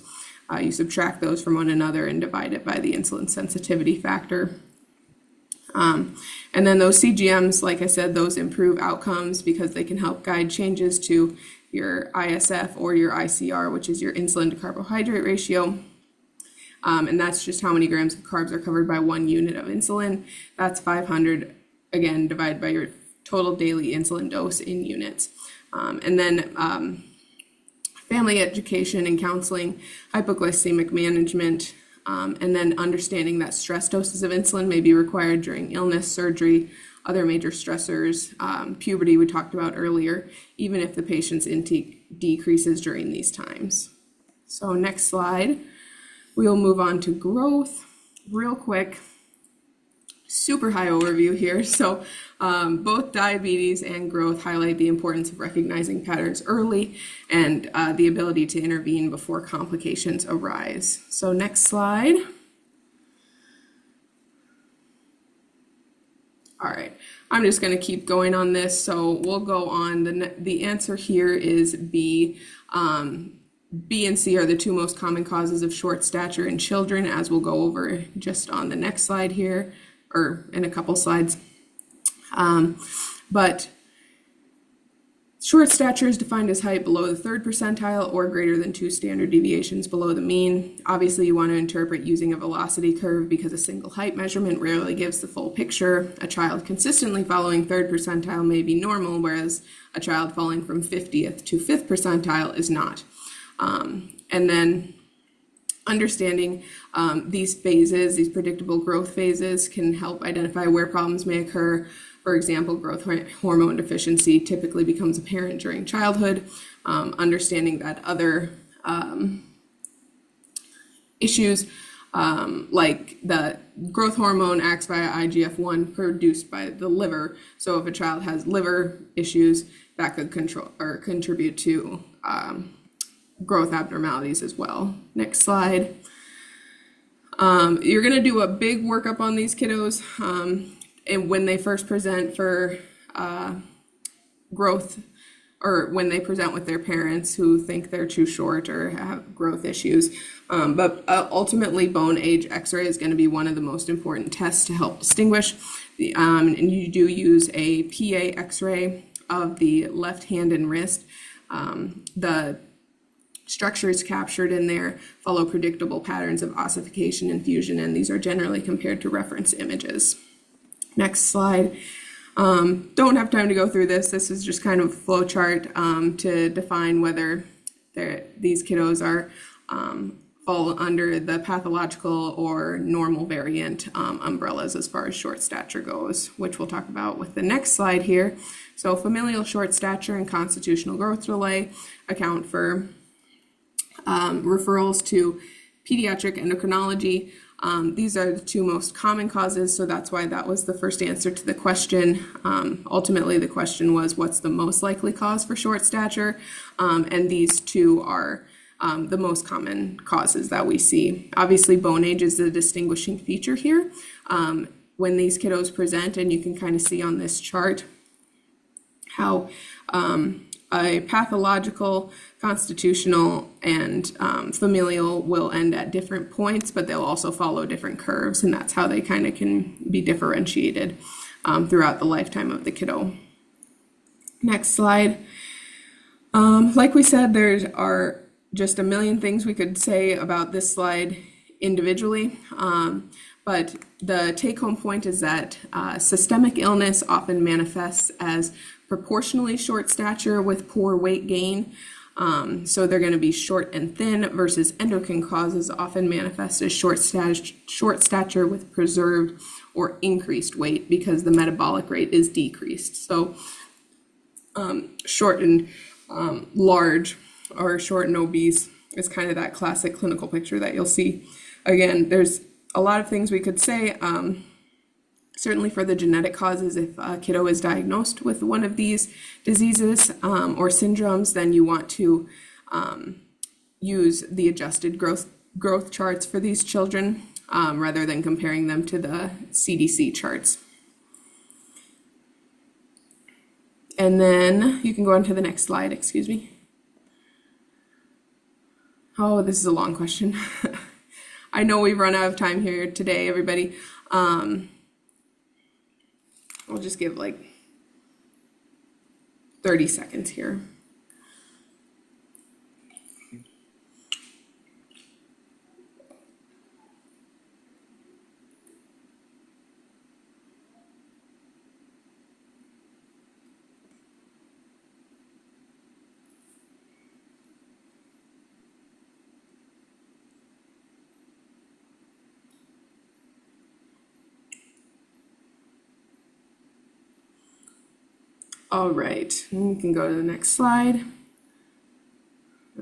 you subtract those from one another and divide it by the insulin sensitivity factor. And then those CGMs, like I said, those improve outcomes because they can help guide changes to your ISF or your ICR, which is your insulin to carbohydrate ratio. And that's just how many grams of carbs are covered by 1 unit of insulin. That's 500, again, divided by your total daily insulin dose in units. And then family education and counseling, hypoglycemic management, And then understanding that stress doses of insulin may be required during illness, surgery, other major stressors, puberty we talked about earlier, even if the patient's intake decreases during these times. So next slide, we'll move on to growth real quick. Super high overview here. So both diabetes and growth highlight the importance of recognizing patterns early and the ability to intervene before complications arise. So next slide. All right, I'm just going to keep going on this. So we'll go on. The answer here is B. B and C are the two most common causes of short stature in children, as we'll go over just on the next slide here, or in a couple slides. But short stature is defined as height below the third percentile or greater than 2 standard deviations below the mean. Obviously, you want to interpret using a velocity curve because a single height measurement rarely gives the full picture. A child consistently following third percentile may be normal, whereas a child falling from 50th to 5th percentile is not. And then understanding these phases, these predictable growth phases, can help identify where problems may occur. For example, growth hormone deficiency typically becomes apparent during childhood. Understanding that other issues like the growth hormone acts via IGF-1 produced by the liver. So if a child has liver issues, that could control or contribute to growth abnormalities as well. Next slide. You're going to do a big workup on these kiddos and when they first present for growth, or when they present with their parents who think they're too short or have growth issues. But ultimately, bone age X-ray is going to be one of the most important tests to help distinguish. And you do use a PA X-ray of the left hand and wrist. The structures captured in there follow predictable patterns of ossification and fusion, and these are generally compared to reference images. Next slide. Don't have time to go through this. This is just kind of a flow chart to define whether these kiddos are fall under the pathological or normal variant umbrellas as far as short stature goes, which we'll talk about with the next slide here. So familial short stature and constitutional growth delay account for referrals to pediatric endocrinology. These are the two most common causes, so that's why that was the first answer to the question. Ultimately, the question was, what's the most likely cause for short stature? And these two are the most common causes that we see. Obviously, bone age is the distinguishing feature here. When these kiddos present, and you can kind of see on this chart how a pathological, constitutional, and familial will end at different points, but they'll also follow different curves, and that's how they kind of can be differentiated throughout the lifetime of the kiddo. Next slide. Like we said, there are just a million things we could say about this slide individually, but the take-home point is that systemic illness often manifests as proportionally short stature with poor weight gain. So they're going to be short and thin, versus endocrine causes often manifest as short stature with preserved or increased weight because the metabolic rate is decreased. So short and large, or short and obese, is kind of that classic clinical picture that you'll see. Again, there's a lot of things we could say. Certainly for the genetic causes, if a kiddo is diagnosed with one of these diseases or syndromes, then you want to use the adjusted growth charts for these children rather than comparing them to the CDC charts. And then you can go on to the next slide, excuse me. Oh, this is a long question. I know we've run out of time here today, everybody. I'll just give like 30 seconds here. All right, we can go to the next slide.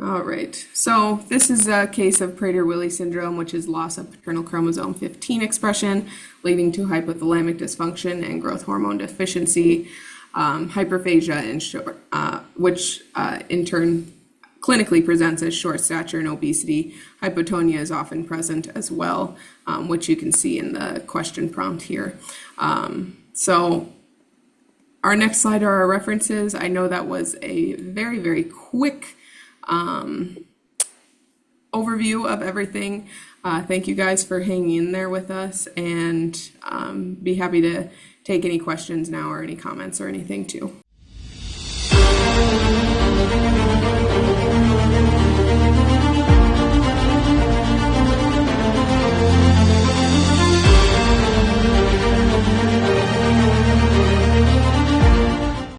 All right, so this is a case of Prader-Willi syndrome, which is loss of paternal chromosome 15 expression, leading to hypothalamic dysfunction and growth hormone deficiency, hyperphagia, which in turn clinically presents as short stature and obesity. Hypotonia is often present as well, which you can see in the question prompt here. So our next slide are our references. I know that was a very, very quick overview of everything. Thank you guys for hanging in there with us, and be happy to take any questions now or any comments or anything too.